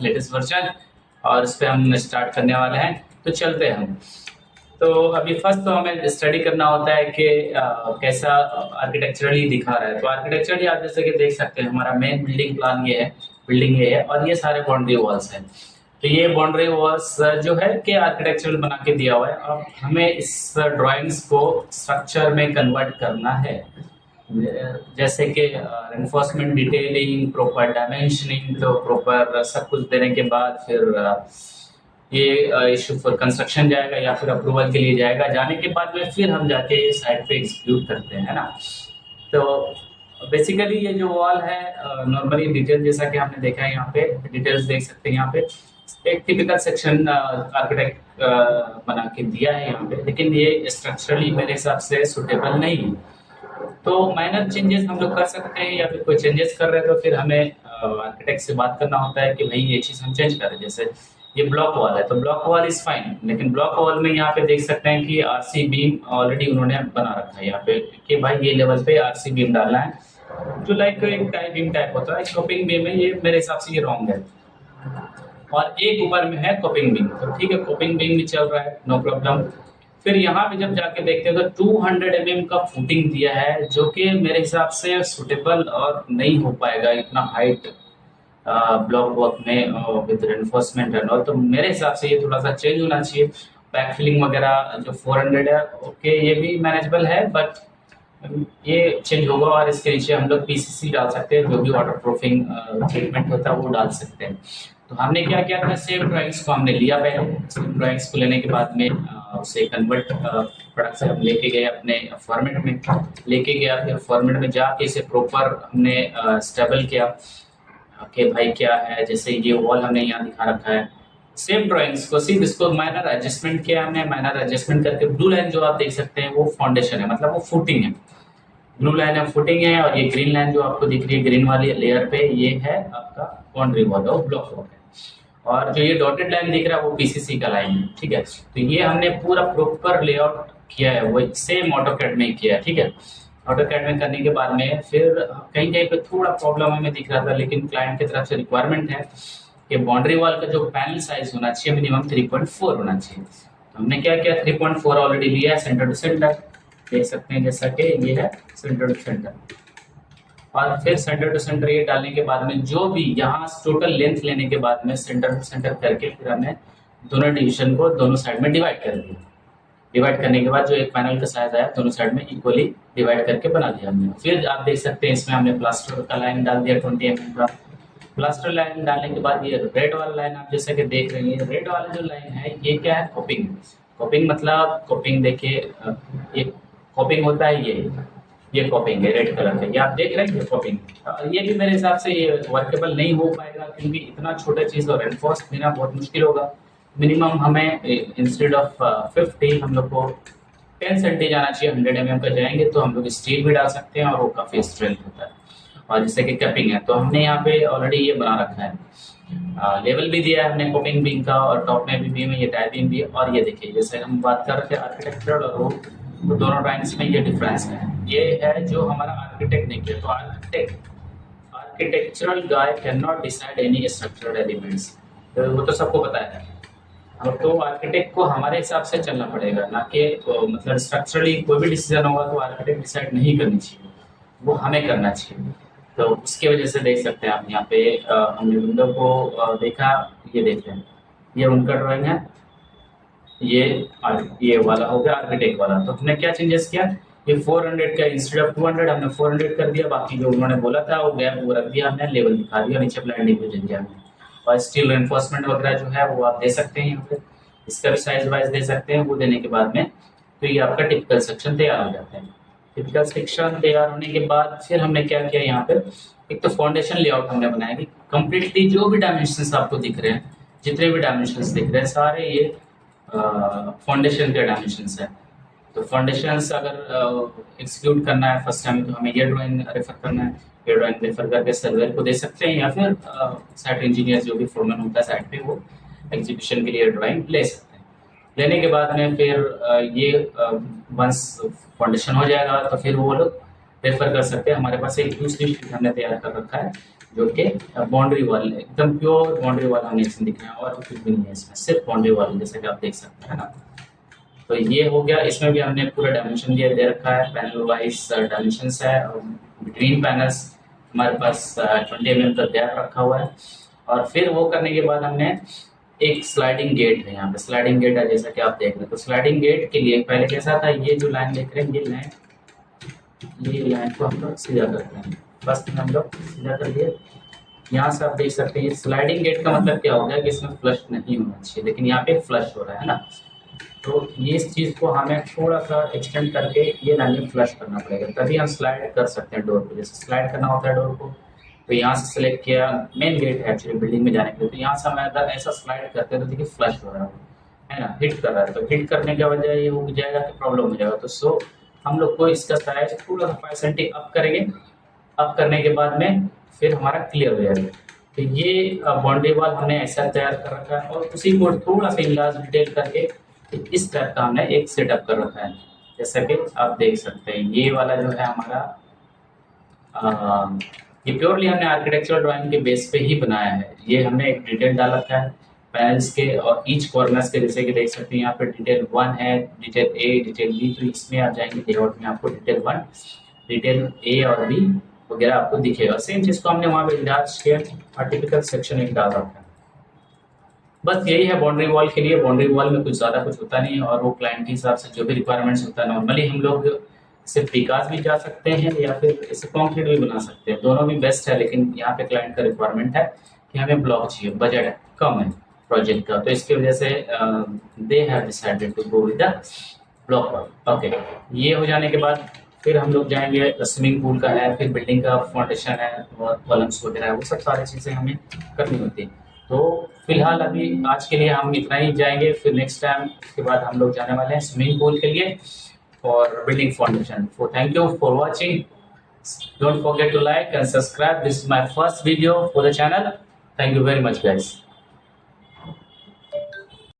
Latest version और इस पे हम स्टार्ट करने वाले हैं। तो चलते हैं हम। तो अभी फर्स्ट तो हमें स्टडी करना होता है कि कैसा आर्किटेक्चरली दिखा रहा है। तो आर्किटेक्चरली आप जैसे कि देख सकते हैं हमारा मेन बिल्डिंग प्लान ये है, बिल्डिंग ये है और ये सारे बाउंड्री वॉल्स हैं। तो ये बाउंड्री वॉल्स जो है कि आर्किटेक्चरल बना के दिया हुआ है। अब हमें इस ड्राइंग्स को स्ट्रक्चर में कन्वर्ट करना है, जैसे कि एनफोर्समेंट, डिटेलिंग, प्रॉपर डायमेंशनिंग, तो प्रॉपर सब कुछ देने के बाद फिर ये इशू फॉर कंस्ट्रक्शन जाएगा या फिर अप्रूवल के लिए जाएगा। जाने के बाद में फिर हम जाके साइट पे एग्जीक्यूट करते हैं, है ना। तो बेसिकली ये जो वॉल है नॉर्मली डिटेल जैसा कि आपने देखा है, यहाँ पे डिटेल्स देख सकते हैं। यहाँ पे एक टिपिकल सेक्शन आर्किटेक्ट बना के दिया है यहाँ पे, लेकिन ये स्ट्रक्चरली मेरे हिसाब से सुटेबल नहीं है। तो माइनर चेंजेस हम लोग कर सकते हैं, या फिर कोई चेंजेस कर रहे हैं तो फिर हमें आर्किटेक्ट से बात करना होता है कि भाई ये चीज हम चेंज करें। जैसे ये ब्लॉक वॉल है तो ब्लॉक वॉल इज फाइन, लेकिन ब्लॉक वॉल में यहाँ पे देख सकते हैं कि आरसी बीम ऑलरेडी उन्होंने बना रखा है यहाँ पे कि भाई ये लेवल पे आरसी बीम डालना है, जो लाइक एक टाइप बीम टाइप होता है। कॉपिंग बीम में ये मेरे हिसाब से ये रॉन्ग है। और एक ऊपर में है कॉपिंग बीम, तो ठीक है कॉपिंग बीम भी चल रहा है, नो प्रॉब्लम। फिर यहाँ पे जब जाके देखते हैं तो 200 mm का फुटिंग दिया है, जो कि मेरे हिसाब से सुटेबल और नहीं हो पाएगा इतना हाइट ब्लॉक वर्क में विद रेनफोर्समेंट एंड ऑल। तो मेरे हिसाब से ये थोड़ा सा चेंज होना चाहिए। बैक फिलिंग वगैरह जो 400 है, ओके ये भी मैनेजेबल है, बट ये चेंज होगा। और इसके नीचे हम लोग पीसीसी डाल सकते हैं, जो भी वाटर प्रूफिंग ट्रीटमेंट होता है वो डाल सकते हैं। तो हमने क्या किया था, सेम ड्राइंग्स को हमने लिया पहले। सेम ड्राइंग्स को लेने के बाद में उसे कन्वर्ट प्रोडक्ट से हम लेके गए अपने फॉर्मेट में, लेके गया। फिर फॉर्मेट में जाके इसे प्रॉपर हमने स्टेबल किया कि भाई क्या है। जैसे ये वॉल हमने यहाँ दिखा रखा है, सेम ड्राइंग्स को सिर्फ इसको माइनर एडजस्टमेंट किया हमने। माइनर एडजस्टमेंट करके ब्लू लाइन जो आप देख सकते हैं वो फाउंडेशन है, मतलब वो फुटिंग है। ब्लू लाइन है फुटिंग है, और ये ग्रीन लाइन जो आपको दिख रही है ग्रीन वाली लेयर पे, ये है आपका बाउंड्री वॉल और ब्लॉक वॉल है। और जो ये डॉटेड लाइन दिख रहा है वो पीसीसी का लाइन है, ठीक है। तो ये हमने पूरा प्रॉपर लेआउट किया है, वो सेम ऑटोकैड में किया है, ठीक है। ऑटोकैड में करने के बाद में फिर कहीं कहीं पे थोड़ा प्रॉब्लम हमें दिख रहा था, लेकिन क्लाइंट की तरफ से रिक्वायरमेंट है कि बाउंड्री वॉल का जो पैनल साइज होना चाहिए मिनिमम 3.4 होना चाहिए। तो हमने क्या किया, 3.4 ऑलरेडी लिया है सेंटर टू सेंटर, देख सकते हैं जैसा कि ये है सेंटर टू सेंटर। और फिर सेंटर टू सेंटर ये डालने के बाद में जो भी यहाँ टोटल लेंथ लेने के बाद में सेंटर टू सेंटर करके फिर हमने दोनों डिवीजन को दोनों साइड में डिवाइड कर दिया। डिवाइड करने के बाद जो एक पैनल का साइज आया दोनों साइड में इक्वली डिवाइड करके बना दिया हमने। फिर आप देख सकते हैं इसमें हमने प्लास्टर का लाइन डाल दिया 20 mm का। प्लास्टर लाइन डालने के बाद ये रेड वाला लाइन आप जैसे कि देख रहे हैं, रेड वाला जो लाइन है ये क्या है, कॉपिंग। कॉपिंग मतलब कॉपिंग देखिए, ये कॉपिंग होता है, ये कॉपिंग है रेड कलर का, ये आप देख रहे हैं ये कॉपिंग। ये भी मेरे हिसाब से ये वर्केबल नहीं हो पाएगा, क्योंकि इतना छोटा चीज और एनफोर्स देना बहुत मुश्किल होगा। मिनिमम हमें इंस्टेड ऑफ 50 हम लोग को 10 सेंटी जाना चाहिए। 100 mm का जाएंगे तो हम लोग स्टील भी डाल सकते हैं और वो काफी स्ट्रेंथ होता है। और जैसे कि कैपिंग है तो हमने यहाँ पे ऑलरेडी ये बना रखा है, लेवल भी दिया है हमने कॉपिंग बीम का, और टॉप में भी बीम है, ये टाई बीम भी है। और ये देखिए जैसे हम बात कर रहे थे आर्किटेक्चरल और वो, तो दोनों ड्राइंग्स में ये डिफरेंस है। ये है जो हमारा आर्किटेक्ट ने किया। तो architectural guy can not decide any structural elements, तो वो तो सबको पता है। अब तो आर्किटेक्ट को हमारे हिसाब से चलना पड़ेगा, ना कि मतलब स्ट्रक्चरली कोई भी डिसीजन होगा तो आर्किटेक्ट डिसाइड नहीं करनी चाहिए, वो हमें करना चाहिए। तो उसकी वजह से देख सकते हैं आप यहाँ पे हमने विंडो को देखा, ये देख रहे हैं ये उनका ड्राइंग है, ये वाला हो गया आर्किटेक्ट वाला। तो हमने क्या चेंजेस किया, ये 400 का इंस्टेड ऑफ 200 हमने 400 कर दिया। बाकी जो उन्होंने बोला था वो गैप वो रख दिया हमने, लेवल दिखा दिया, नीचे ब्लाइंडिंग भी दे दिया हमने। और स्टील रेनफोर्समेंट वगैरह जो है वो आप दे सकते हैं यहाँ पे, इसका भी साइज वाइज दे सकते हैं। वो देने के बाद में तो ये आपका टिपिकल सेक्शन तैयार हो जाता है। टिपिकल सेक्शन तैयार होने के बाद फिर हमने क्या किया, यहाँ पे एक तो फाउंडेशन लेआउट हमने बनाया कि कंप्लीटली जो भी डायमेंशंस आपको दिख रहे हैं, जितने भी डायमेंशंस दिख रहे हैं सारे ये फाउंडेशन के डायमेंशंस है। तो फाउंडेशंस अगर एग्जीक्यूट करना है फर्स्ट टाइम तो हमें ये ड्राइंग रेफर करना है, ये ड्राइंग रेफर करके सर्वेयर को दे सकते हैं, या फिर साइट इंजीनियर जो भी फोरमैन होता है साइट पे वो एग्जीक्यूशन के लिए ड्राइंग ले सकते हैं। लेने के बाद में फिर ये वंस फाउंडेशन हो जाएगा तो फिर वो लोग रेफर कर सकते हैं। हमारे पास एक दूसरी शीट हमने तैयार कर रखा है जो कि बाउंड्री वॉल, एकदम प्योर बाउंड्री वॉल हमने इसमें दिख रहा है और कुछ भी नहीं है इसमें, सिर्फ बाउंड्री वॉल जैसा कि आप देख सकते हैं ना। तो ये हो गया, इसमें भी हमने पूरा डायमेंशन दिया दे रखा है, पैनल वाइज डायमेंशंस है और बिटवीन पैनल्स हमारे पास 20 mm का गैप रखा हुआ है। और फिर वो करने के बाद हमने एक स्लाइडिंग गेट है, यहाँ पे स्लाइडिंग गेट है जैसा कि आप देख रहे हैं। तो स्लाइडिंग गेट के लिए पहले कैसा था, ये जो लाइन देख रहे हैं ये लाइन को हम लोग सीधा करते हैं, बस हम लोग सीधा कर दिए। यहाँ से आप देख सकते हैं स्लाइडिंग गेट का मतलब क्या हो गया कि इसमें फ्लश नहीं होना चाहिए, लेकिन यहाँ पे फ्लश हो रहा है ना। तो ये इस चीज़ को हमें थोड़ा सा एक्सटेंड करके ये लाइन फ्लश करना पड़ेगा, तभी हम स्लाइड कर सकते हैं डोर को। जैसे स्लाइड करना होता है डोर को, तो यहाँ से सिलेक्ट किया, मेन गेट है एक्चुअली बिल्डिंग में जाने के लिए, तो यहाँ से हम अगर ऐसा स्लाइड करते हैं तो देखिए फ्लश हो रहा है ना, हिट कर रहा है। तो हिट करने की वजह ये हो जाएगा कि प्रॉब्लम हो जाएगा। तो सो हम लोग को इसका साइज थोड़ा सा 5 सेंटी अप करेंगे, अप करने के बाद में फिर हमारा क्लियर हो जाएगा। तो ये बाउंड्री वॉल हमने ऐसा तैयार कर रखा है और उसी को थोड़ा सा इलाज डिटेल करके इस टाइप का हमने एक सेटअप कर रखा है, जैसा कि आप देख सकते हैं। ये वाला जो है हमारा ये प्योरली हमने आर्किटेक्चरल ड्राइंग के बेस पे ही बनाया है। ये हमने एक डिटेल डाल रखा है पैनल्स के और ईच कॉर्नर्स के, जैसे कि देख सकते हैं यहाँ पे डिटेल 1 है, डिटेल ए, डिटेल बी। तो इसमें आप जाएंगे लेआउट में, आपको डिटेल 1, डिटेल ए और बी वगैरह आपको दिखेगा। सेम चीज़ को हमने वहाँ पे इलाज किया और टिपिकल सेक्शन एक डाल रखा है। बस यही है बाउंड्री वॉल के लिए। बाउंड्री वॉल में कुछ ज़्यादा कुछ होता नहीं है और वो क्लाइंट के हिसाब से जो भी रिक्वायरमेंट्स होता है, नॉर्मली हम लोग इसे प्रीकास्ट भी जा सकते हैं या फिर इसे कॉन्क्रीट भी बना सकते हैं, दोनों भी बेस्ट है। लेकिन यहाँ पे क्लाइंट का रिक्वायरमेंट है कि हमें ब्लॉक चाहिए, बजट कम है प्रोजेक्ट का, तो इसकी वजह से they have decided to go with the block work. Okay, ये हो जाने के बाद फिर हम लोग जाएंगे, स्विमिंग पूल का है, फिर बिल्डिंग का फाउंडेशन है और कॉलम्स वगैरह है, वो सब सारी चीज़ें हमें करनी होती है। तो फिलहाल अभी आज के लिए हम इतना ही जाएंगे, फिर नेक्स्ट टाइम उसके बाद हम लोग जाने वाले हैं स्विमिंग पूल के लिए और building foundation. So thank you for watching. Don't forget to like and subscribe. This is my first video for the channel. Thank you very much, guys.